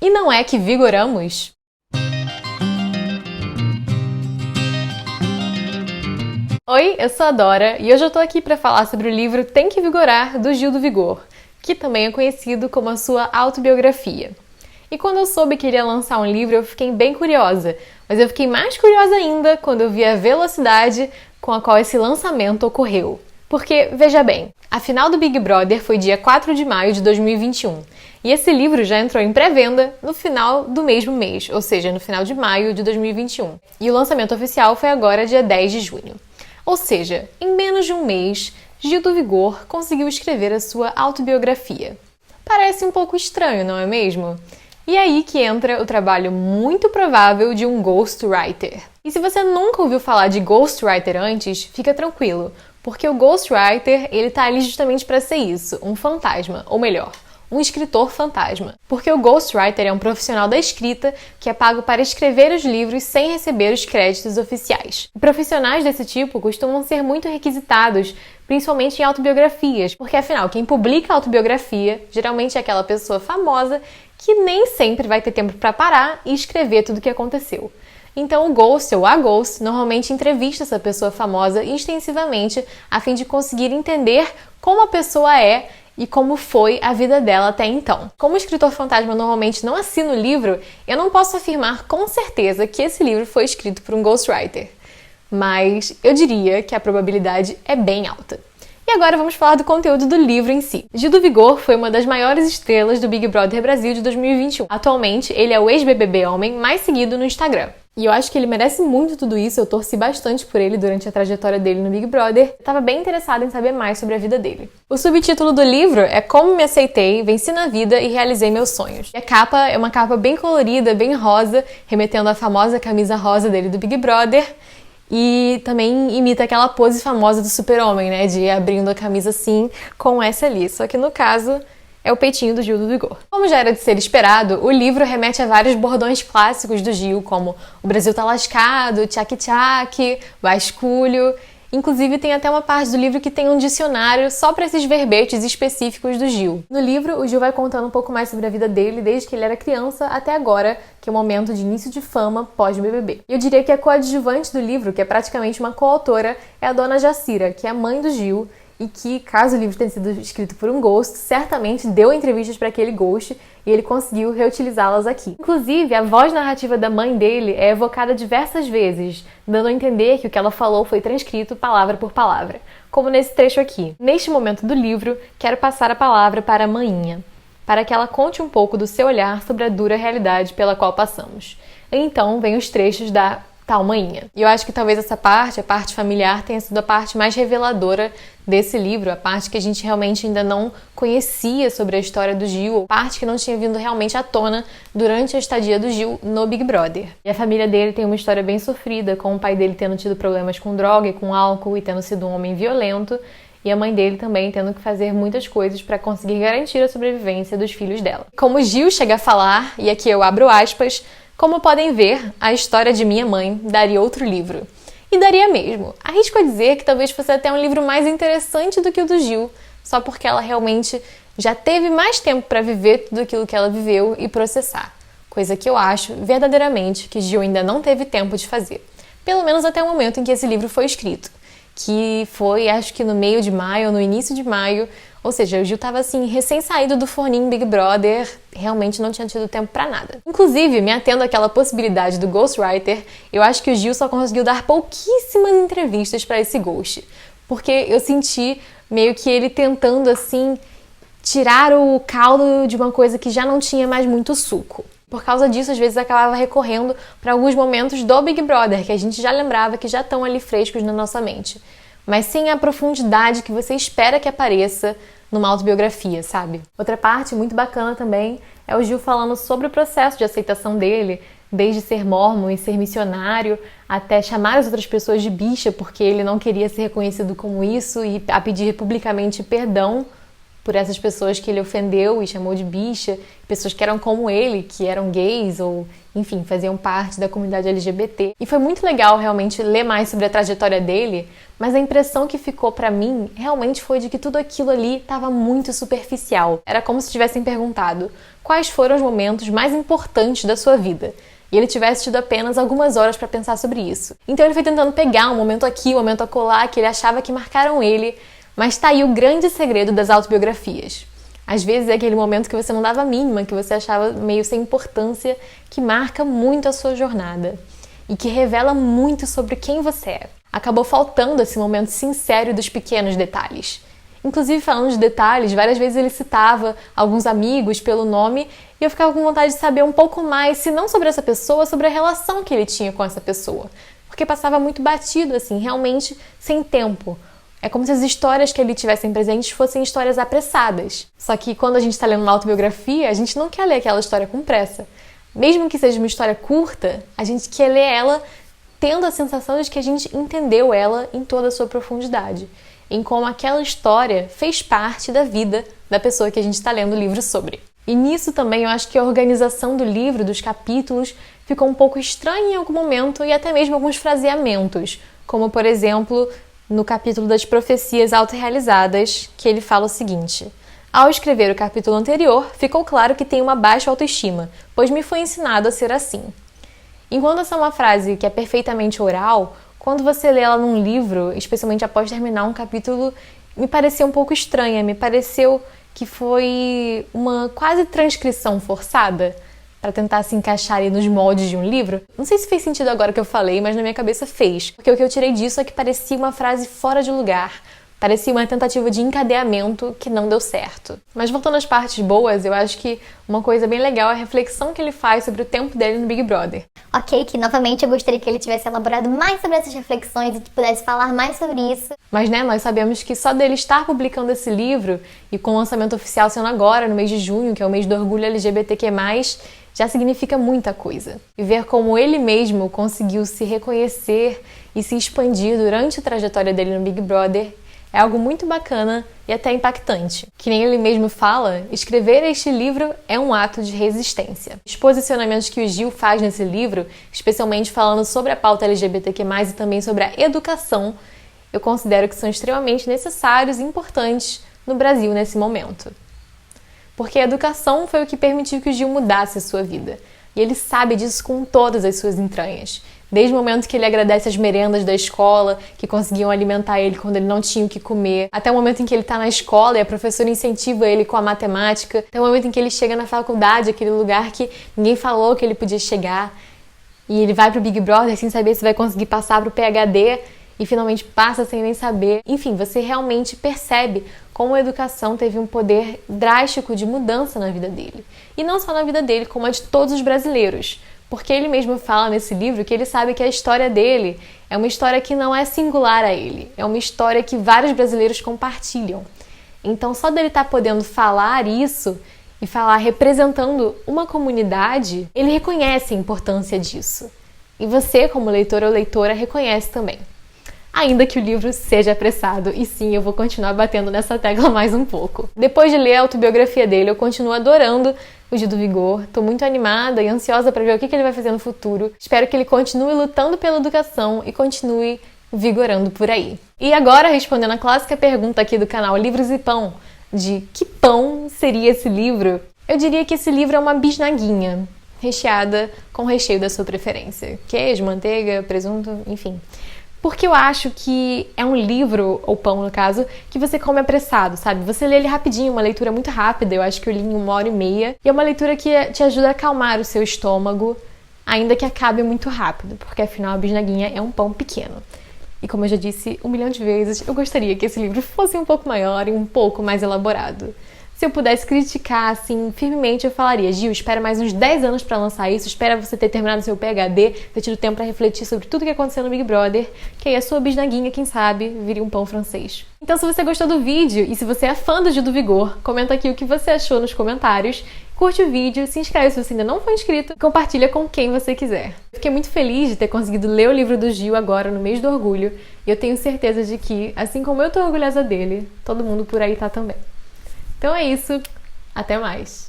E não é que vigoramos? Oi, eu sou a Dora e hoje eu tô aqui para falar sobre o livro Tem que Vigorar, do Gil do Vigor, que também é conhecido como a sua autobiografia. E quando eu soube que ele ia lançar um livro, eu fiquei bem curiosa, mas eu fiquei mais curiosa ainda quando eu vi a velocidade com a qual esse lançamento ocorreu. Porque, veja bem, a final do Big Brother foi dia 4 de maio de 2021, e esse livro já entrou em pré-venda no final do mesmo mês, ou seja, no final de maio de 2021. E o lançamento oficial foi agora dia 10 de junho. Ou seja, em menos de um mês, Gil do Vigor conseguiu escrever a sua autobiografia. Parece um pouco estranho, não é mesmo? E aí que entra o trabalho muito provável de um ghostwriter. E se você nunca ouviu falar de ghostwriter antes, fica tranquilo, porque o ghostwriter, ele tá ali justamente para ser isso, um fantasma, ou melhor, um escritor fantasma. Porque o ghostwriter é um profissional da escrita que é pago para escrever os livros sem receber os créditos oficiais. E profissionais desse tipo costumam ser muito requisitados, principalmente em autobiografias, porque afinal, quem publica autobiografia geralmente é aquela pessoa famosa que nem sempre vai ter tempo para parar e escrever tudo o que aconteceu. Então o Ghost ou a Ghost normalmente entrevista essa pessoa famosa extensivamente a fim de conseguir entender como a pessoa é e como foi a vida dela até então. Como o escritor fantasma normalmente não assina o livro, eu não posso afirmar com certeza que esse livro foi escrito por um ghostwriter, mas eu diria que a probabilidade é bem alta. E agora vamos falar do conteúdo do livro em si. Gil do Vigor foi uma das maiores estrelas do Big Brother Brasil de 2021. Atualmente, ele é o ex-BBB homem mais seguido no Instagram. E eu acho que ele merece muito tudo isso, eu torci bastante por ele durante a trajetória dele no Big Brother. Eu estava bem interessada em saber mais sobre a vida dele. O subtítulo do livro é Como Me Aceitei, Venci na Vida e Realizei Meus Sonhos. E a capa é uma capa bem colorida, bem rosa, remetendo à famosa camisa rosa dele do Big Brother. E também imita aquela pose famosa do super-homem, né? De ir abrindo a camisa assim, com essa ali. Só que no caso, é o peitinho do Gil do Vigor. Como já era de ser esperado, o livro remete a vários bordões clássicos do Gil, como o Brasil tá lascado, tchac-tchac, vasculho. Inclusive, tem até uma parte do livro que tem um dicionário só para esses verbetes específicos do Gil. No livro, o Gil vai contando um pouco mais sobre a vida dele desde que ele era criança até agora, que é o momento de início de fama pós-BBB. E eu diria que a coadjuvante do livro, que é praticamente uma coautora, é a dona Jacira, que é a mãe do Gil, e que, caso o livro tenha sido escrito por um ghost, certamente deu entrevistas para aquele ghost e ele conseguiu reutilizá-las aqui. Inclusive, a voz narrativa da mãe dele é evocada diversas vezes, dando a entender que o que ela falou foi transcrito palavra por palavra, como nesse trecho aqui. Neste momento do livro, quero passar a palavra para a maninha, para que ela conte um pouco do seu olhar sobre a dura realidade pela qual passamos. E então, vem os trechos da tal maninha. E eu acho que talvez essa parte, a parte familiar, tenha sido a parte mais reveladora desse livro, a parte que a gente realmente ainda não conhecia sobre a história do Gil, a parte que não tinha vindo realmente à tona durante a estadia do Gil no Big Brother. E a família dele tem uma história bem sofrida, com o pai dele tendo tido problemas com droga e com álcool e tendo sido um homem violento, e a mãe dele também tendo que fazer muitas coisas para conseguir garantir a sobrevivência dos filhos dela. Como Gil chega a falar, e aqui eu abro aspas, como podem ver, a história de minha mãe daria outro livro. E daria mesmo. Arrisco a dizer que talvez fosse até um livro mais interessante do que o do Gil, só porque ela realmente já teve mais tempo para viver tudo aquilo que ela viveu e processar. Coisa que eu acho, verdadeiramente, que Gil ainda não teve tempo de fazer. Pelo menos até o momento em que esse livro foi escrito. Que foi, acho que no meio de maio, ou no início de maio. Ou seja, o Gil estava assim, recém-saído do forninho Big Brother, realmente não tinha tido tempo pra nada. Inclusive, me atendo àquela possibilidade do ghostwriter, eu acho que o Gil só conseguiu dar pouquíssimas entrevistas pra esse ghost. Porque eu senti meio que ele tentando, assim, tirar o caldo de uma coisa que já não tinha mais muito suco. Por causa disso, às vezes acabava recorrendo para alguns momentos do Big Brother, que a gente já lembrava que já estão ali frescos na nossa mente. Mas sem a profundidade que você espera que apareça numa autobiografia, sabe? Outra parte muito bacana também é o Gil falando sobre o processo de aceitação dele, desde ser mórmon e ser missionário, até chamar as outras pessoas de bicha, porque ele não queria ser reconhecido como isso, e a pedir publicamente perdão por essas pessoas que ele ofendeu e chamou de bicha, pessoas que eram como ele, que eram gays ou, enfim, faziam parte da comunidade LGBT. E foi muito legal realmente ler mais sobre a trajetória dele, mas a impressão que ficou pra mim realmente foi de que tudo aquilo ali estava muito superficial. Era como se tivessem perguntado quais foram os momentos mais importantes da sua vida. E ele tivesse tido apenas algumas horas para pensar sobre isso. Então ele foi tentando pegar um momento aqui, um momento acolá, que ele achava que marcaram ele, mas tá aí o grande segredo das autobiografias. Às vezes é aquele momento que você não dava a mínima, que você achava meio sem importância, que marca muito a sua jornada e que revela muito sobre quem você é. Acabou faltando esse momento sincero dos pequenos detalhes. Inclusive, falando de detalhes, várias vezes ele citava alguns amigos pelo nome e eu ficava com vontade de saber um pouco mais, se não sobre essa pessoa, sobre a relação que ele tinha com essa pessoa. Porque passava muito batido, assim, realmente sem tempo. É como se as histórias que ele tivessem presentes fossem histórias apressadas. Só que quando a gente está lendo uma autobiografia, a gente não quer ler aquela história com pressa. Mesmo que seja uma história curta, a gente quer ler ela tendo a sensação de que a gente entendeu ela em toda a sua profundidade, em como aquela história fez parte da vida da pessoa que a gente está lendo o livro sobre. E nisso também eu acho que a organização do livro, dos capítulos, ficou um pouco estranha em algum momento e até mesmo alguns fraseamentos, como por exemplo no capítulo das profecias autorrealizadas, que ele fala o seguinte: ao escrever o capítulo anterior, ficou claro que tenho uma baixa autoestima, pois me foi ensinado a ser assim. Enquanto essa é uma frase que é perfeitamente oral, quando você lê ela num livro, especialmente após terminar um capítulo, me pareceu um pouco estranha, me pareceu que foi uma quase transcrição forçada para tentar se encaixar ali nos moldes de um livro. Não sei se fez sentido agora que eu falei, mas na minha cabeça fez, porque o que eu tirei disso é que parecia uma frase fora de lugar, parecia uma tentativa de encadeamento que não deu certo. Mas voltando às partes boas, eu acho que uma coisa bem legal é a reflexão que ele faz sobre o tempo dele no Big Brother. Ok, que novamente eu gostaria que ele tivesse elaborado mais sobre essas reflexões e que pudesse falar mais sobre isso. Mas, nós sabemos que só dele estar publicando esse livro, e com o lançamento oficial sendo agora, no mês de junho, que é o mês do orgulho LGBTQ+, já significa muita coisa. E ver como ele mesmo conseguiu se reconhecer e se expandir durante a trajetória dele no Big Brother é algo muito bacana e até impactante. Que nem ele mesmo fala, escrever este livro é um ato de resistência. Os posicionamentos que o Gil faz nesse livro, especialmente falando sobre a pauta LGBTQ+, e também sobre a educação, eu considero que são extremamente necessários e importantes no Brasil nesse momento. Porque a educação foi o que permitiu que o Gil mudasse a sua vida. E ele sabe disso com todas as suas entranhas. Desde o momento que ele agradece as merendas da escola, que conseguiam alimentar ele quando ele não tinha o que comer, até o momento em que ele está na escola e a professora incentiva ele com a matemática, até o momento em que ele chega na faculdade, aquele lugar que ninguém falou que ele podia chegar, e ele vai pro Big Brother sem saber se vai conseguir passar pro PhD, e finalmente passa sem nem saber. Enfim, você realmente percebe como a educação teve um poder drástico de mudança na vida dele. E não só na vida dele, como a de todos os brasileiros. Porque ele mesmo fala nesse livro que ele sabe que a história dele é uma história que não é singular a ele. É uma história que vários brasileiros compartilham. Então, só dele estar podendo falar isso e falar representando uma comunidade, ele reconhece a importância disso. E você, como leitor ou leitora, reconhece também. Ainda que o livro seja apressado, e sim, eu vou continuar batendo nessa tecla mais um pouco. Depois de ler a autobiografia dele, eu continuo adorando o Gil do Vigor, tô muito animada e ansiosa para ver o que ele vai fazer no futuro. Espero que ele continue lutando pela educação e continue vigorando por aí. E agora, respondendo a clássica pergunta aqui do canal Livros e Pão, de que pão seria esse livro? Eu diria que esse livro é uma bisnaguinha, recheada com o recheio da sua preferência. Queijo, manteiga, presunto, enfim. Porque eu acho que é um livro, ou pão no caso, que você come apressado, sabe? Você lê ele rapidinho, uma leitura muito rápida, eu acho que eu li em 1h30. E é uma leitura que te ajuda a acalmar o seu estômago, ainda que acabe muito rápido, porque afinal a bisnaguinha é um pão pequeno. E como eu já disse 1 milhão de vezes, eu gostaria que esse livro fosse um pouco maior e um pouco mais elaborado. Se eu pudesse criticar, assim, firmemente, eu falaria: Gil, espera mais uns 10 anos pra lançar isso, espera você ter terminado seu PhD, ter tido tempo pra refletir sobre tudo que aconteceu no Big Brother, que aí a sua bisnaguinha, quem sabe, viria um pão francês. Então, se você gostou do vídeo e se você é fã do Gil do Vigor, comenta aqui o que você achou nos comentários, curte o vídeo, se inscreve se você ainda não for inscrito e compartilha com quem você quiser. Fiquei muito feliz de ter conseguido ler o livro do Gil agora, no mês do orgulho, e eu tenho certeza de que, assim como eu tô orgulhosa dele, todo mundo por aí tá também. Então é isso, até mais!